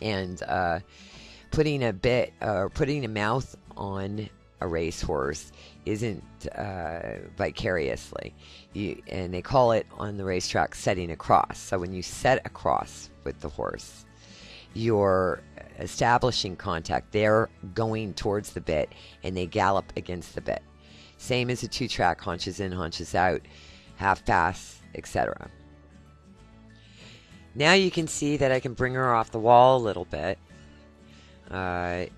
And putting a bit or putting a mouth on a racehorse isn't vicariously. And they call it on the racetrack setting a cross. So when you set a cross with the horse, you're establishing contact. They're going towards the bit and they gallop against the bit. Same as a two-track, haunches in, haunches out, half pass, etc. Now you can see that I can bring her off the wall a little bit. My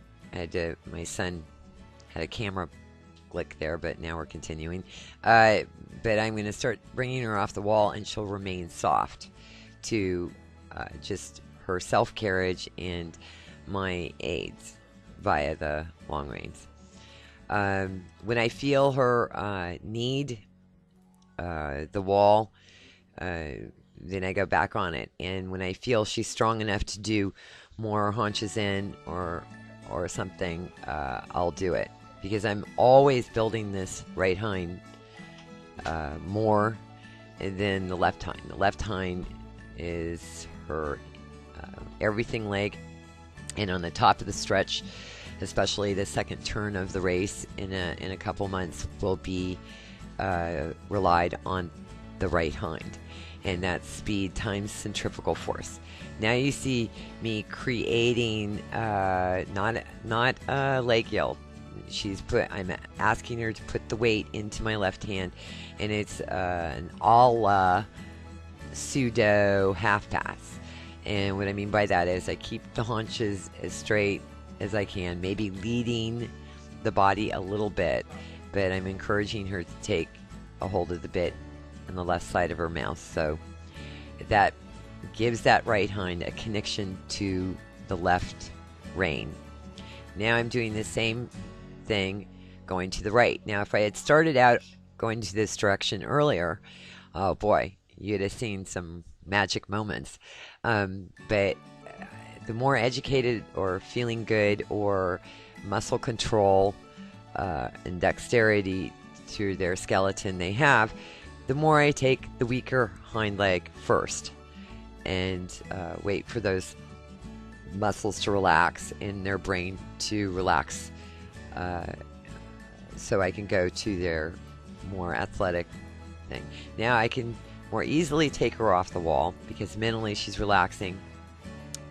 son had a camera click there, but now we're continuing. But I'm going to start bringing her off the wall, and she'll remain soft to just her self-carriage and my aids via the long reins. When I feel her need the wall, then I go back on it. And when I feel she's strong enough to do more haunches in or something, I'll do it. Because I'm always building this right hind more than the left hind. The left hind is her everything leg. And on the top of the stretch, especially the second turn of the race in a couple months, will be relied on the right hind. And that's speed times centrifugal force. Now you see me creating not a leg yield. I'm asking her to put the weight into my left hand, and it's an a la pseudo half pass. And what I mean by that is I keep the haunches as straight as I can, maybe leading the body a little bit, but I'm encouraging her to take a hold of the bit on the left side of her mouth, so that gives that right hind a connection to the left rein. Now I'm doing the same thing going to the right. Now if I had started out going to this direction earlier, oh boy, you'd have seen some magic moments. But the more educated or feeling good or muscle control and dexterity through their skeleton they have, the more I take the weaker hind leg first and wait for those muscles to relax and their brain to relax, so I can go to their more athletic thing. Now I can more easily take her off the wall because mentally she's relaxing.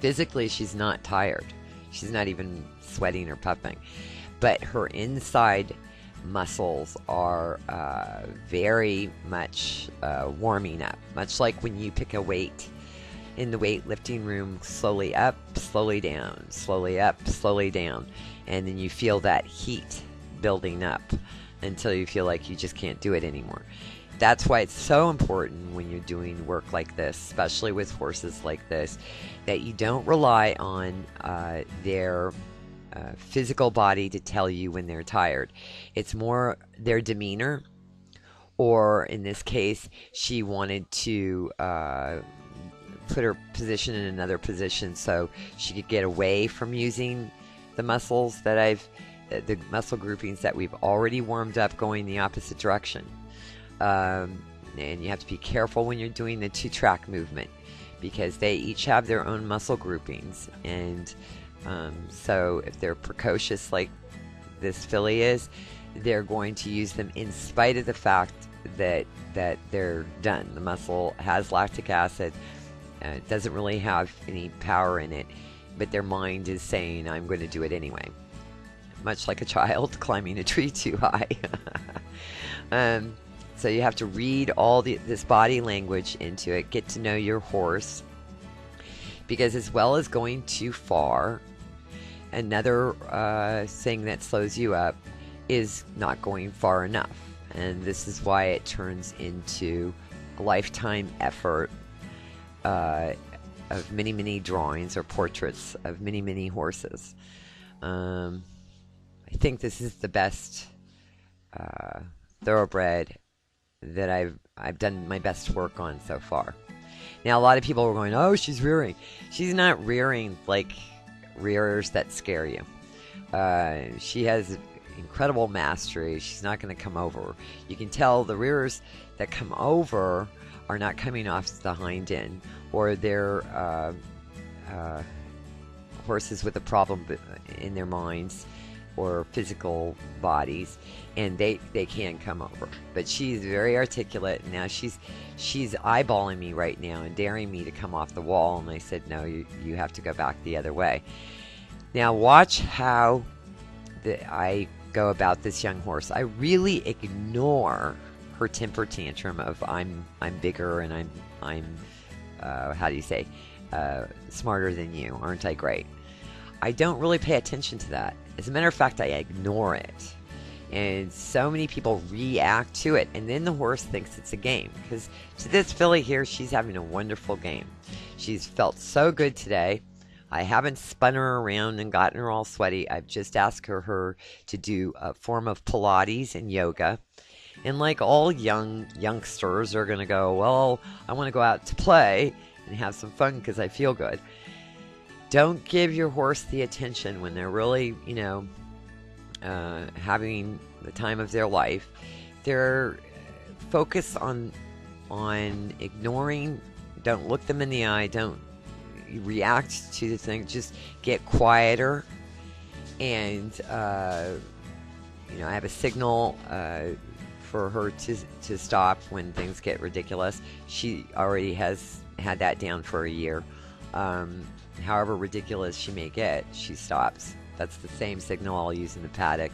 Physically she's not tired. She's not even sweating or puffing. But her inside muscles are very much warming up. Much like when you pick a weight in the weightlifting room, slowly up, slowly down, slowly up, slowly down. And then you feel that heat building up until you feel like you just can't do it anymore. That's why it's so important when you're doing work like this, especially with horses like this, that you don't rely on their physical body to tell you when they're tired. It's more their demeanor, or in this case, she wanted to put her position in another position so she could get away from using the muscles that the muscle groupings that we've already warmed up going the opposite direction. And you have to be careful when you're doing the two-track movement because they each have their own muscle groupings. And so if they're precocious like this filly is, they're going to use them in spite of the fact that they're done. The muscle has lactic acid. It doesn't really have any power in it, but their mind is saying, I'm going to do it anyway. Much like a child climbing a tree too high. So you have to read all this body language into it, get to know your horse, because as well as going too far, another thing that slows you up is not going far enough. And this is why it turns into a lifetime effort of many, many drawings or portraits of many, many horses. I think this is the best thoroughbred that I've done my best work on so far. Now, a lot of people are going, oh, she's rearing. She's not rearing like rearers that scare you. She has incredible mastery. She's not going to come over. You can tell the rearers that come over are not coming off the hind end, or they're horses with a problem in their minds or physical bodies, and they can come over. But she's very articulate, and now she's eyeballing me right now and daring me to come off the wall, and I said, no, you have to go back the other way. Now watch how I go about this young horse. I really ignore her temper tantrum of I'm bigger and I'm how do you say, smarter than you, aren't I great? I don't really pay attention to that. As a matter of fact, I ignore it. And so many people react to it, and then the horse thinks it's a game. Because to this filly here, she's having a wonderful game. She's felt so good today. I haven't spun her around and gotten her all sweaty. I've just asked her to do a form of Pilates and yoga. And like all youngsters are going to go, well, I want to go out to play and have some fun because I feel good. Don't give your horse the attention when they're really, having the time of their life. They're focused on ignoring. Don't look them in the eye. Don't react to the thing. Just get quieter. And I have a signal for her to stop when things get ridiculous. She already has had that down for a year. However ridiculous she may get, she stops. That's the same signal I'll use in the paddock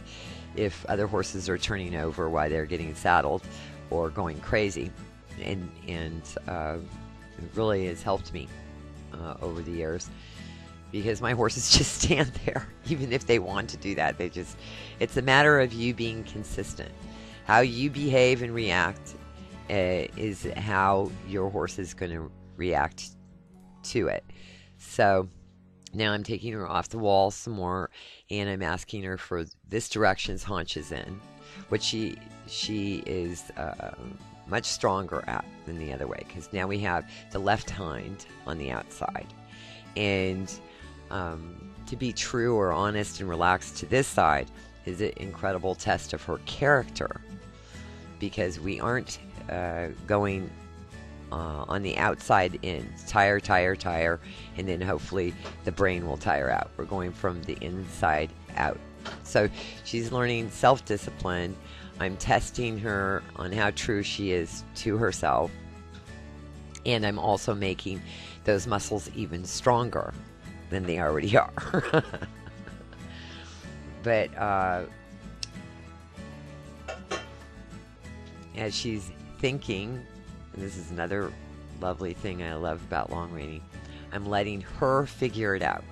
if other horses are turning over while they're getting saddled or going crazy. And it really has helped me over the years, because my horses just stand there even if they want to do that. It's a matter of you being consistent. How you behave and react is how your horse is going to react to it. So now I'm taking her off the wall some more, and I'm asking her for this direction's haunches in, which she is much stronger at than the other way, because now we have the left hind on the outside. And to be true or honest and relaxed to this side is an incredible test of her character, because we aren't going on the outside in. Tire, and then hopefully the brain will tire out. We're going from the inside out. So she's learning self-discipline. I'm testing her on how true she is to herself. And I'm also making those muscles even stronger than they already are. But as she's thinking, and this is another lovely thing I love about long reining, I'm letting her figure it out.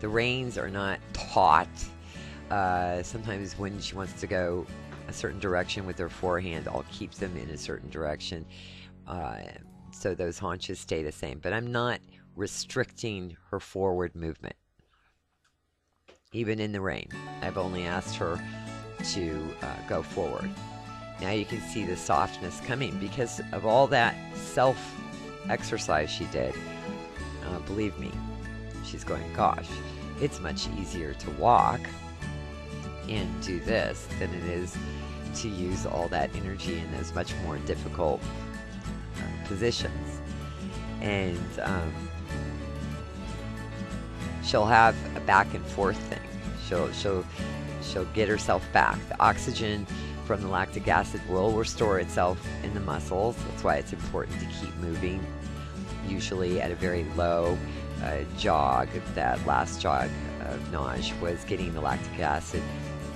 The reins are not taught. Sometimes when she wants to go a certain direction with her forehand, I'll keep them in a certain direction so those haunches stay the same. But I'm not restricting her forward movement. Even in the rein, I've only asked her to go forward. Now you can see the softness coming because of all that self-exercise she did. Believe me, she's going, gosh, it's much easier to walk and do this than it is to use all that energy in those much more difficult positions. And she'll have a back and forth thing. She'll get herself back. The oxygen from the lactic acid will restore itself in the muscles. That's why it's important to keep moving, usually at a very low jog. That last jog of Naj was getting the lactic acid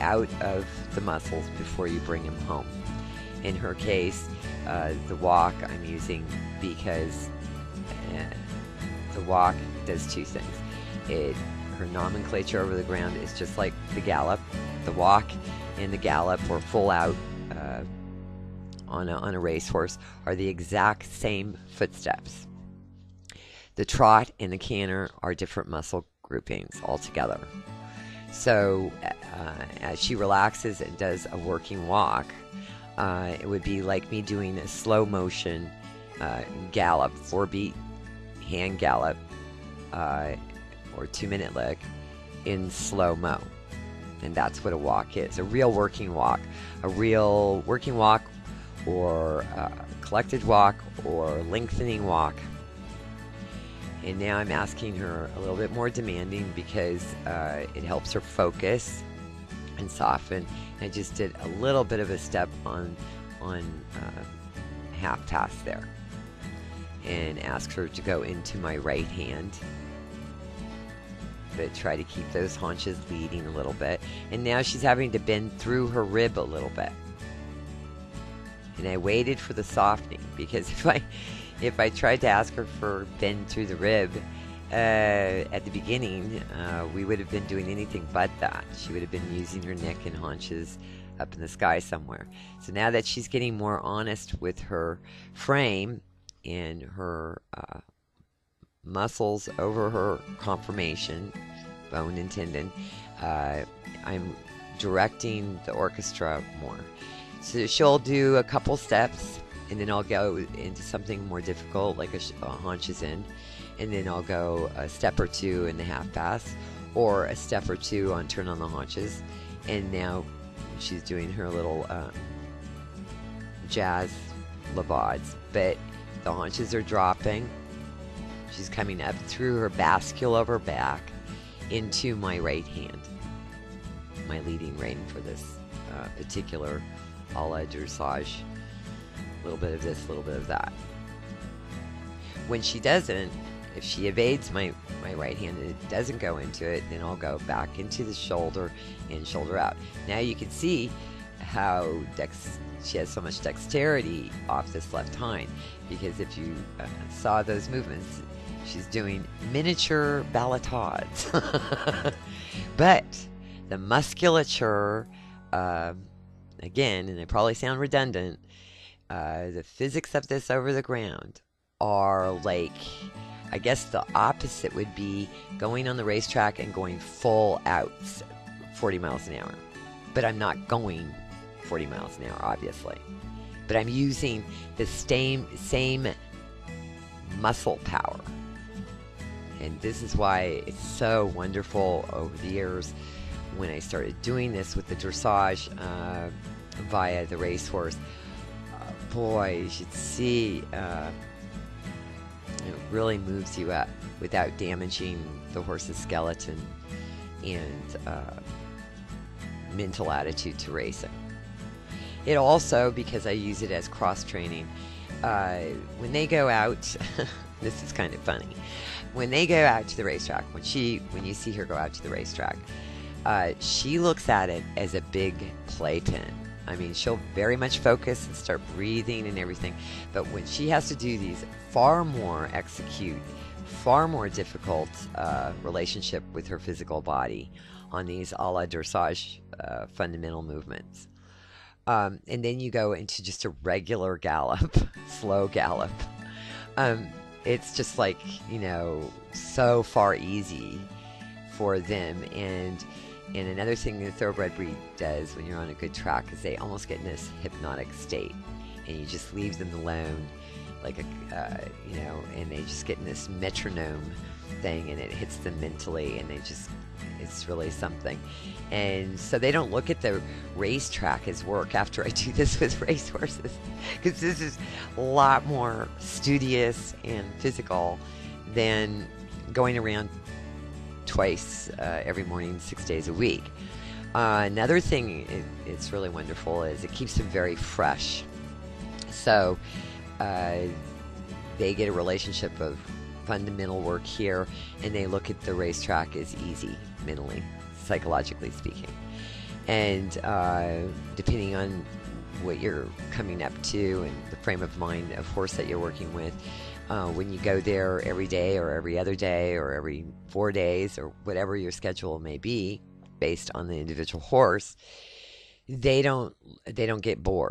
out of the muscles before you bring him home. In her case, the walk I'm using because the walk does two things. Her nomenclature over the ground is just like the gallop. The walk and the gallop, or full out on a racehorse, are the exact same footsteps. The trot and the canter are different muscle groupings altogether. So as she relaxes and does a working walk, it would be like me doing a slow motion gallop, 4-beat hand gallop, or 2-minute lick in slow-mo. And that's what a walk is. A real working walk. A real working walk, or collected walk, or lengthening walk And now I'm asking her a little bit more demanding because it helps her focus and soften. I just did a little bit of a step on half pass there, and ask her to go into my right hand, but try to keep those haunches leading a little bit. And now she's having to bend through her rib a little bit. And I waited for the softening, because if I tried to ask her for bend through the rib at the beginning, we would have been doing anything but that. She would have been using her neck and haunches up in the sky somewhere. So now that she's getting more honest with her frame and her muscles over her conformation, bone and tendon, I'm directing the orchestra more. So she'll do a couple steps, and then I'll go into something more difficult, like a haunches in, and then I'll go a step or two in the half pass, or a step or two on turn on the haunches. And now she's doing her little jazz levades, but the haunches are dropping. She's coming up through her bascule of her back into my right hand, my leading rein for this particular a la dressage. A little bit of this, a little bit of that. When she doesn't, if she evades my right hand and it doesn't go into it, then I'll go back into the shoulder and shoulder out. Now you can see how she has so much dexterity off this left hind, because if you saw those movements, she's doing miniature balatades. But the musculature, again, and I probably sound redundant, the physics of this over the ground are like, I guess the opposite would be going on the racetrack and going full out 40 miles an hour. But I'm not going 40 miles an hour, obviously. But I'm using the same muscle power. And this is why it's so wonderful over the years when I started doing this with the dressage via the racehorse. Boy, you should see, it really moves you up without damaging the horse's skeleton and mental attitude to racing. It also, because I use it as cross-training, when they go out, this is kind of funny, when they go out to the racetrack, when you see her go out to the racetrack, she looks at it as a big playpen. I mean, she'll very much focus and start breathing and everything. But when she has to do these far more difficult relationship with her physical body on these a la dressage fundamental movements. And then you go into just a regular gallop, slow gallop. It's just like, so far easy for them. And another thing the thoroughbred breed does when you're on a good track is they almost get in this hypnotic state, and you just leave them alone, like and they just get in this metronome thing, and it hits them mentally, and it's really something. And so they don't look at the racetrack as work after I do this with racehorses, because this is a lot more studious and physical than going around twice every morning, 6 days a week. Another thing it's really wonderful is it keeps them very fresh. So they get a relationship of fundamental work here, and they look at the racetrack as easy mentally, psychologically speaking. And depending on what you're coming up to and the frame of mind of horse that you're working with, when you go there every day or every other day or every 4 days or whatever your schedule may be based on the individual horse, they don't get bored.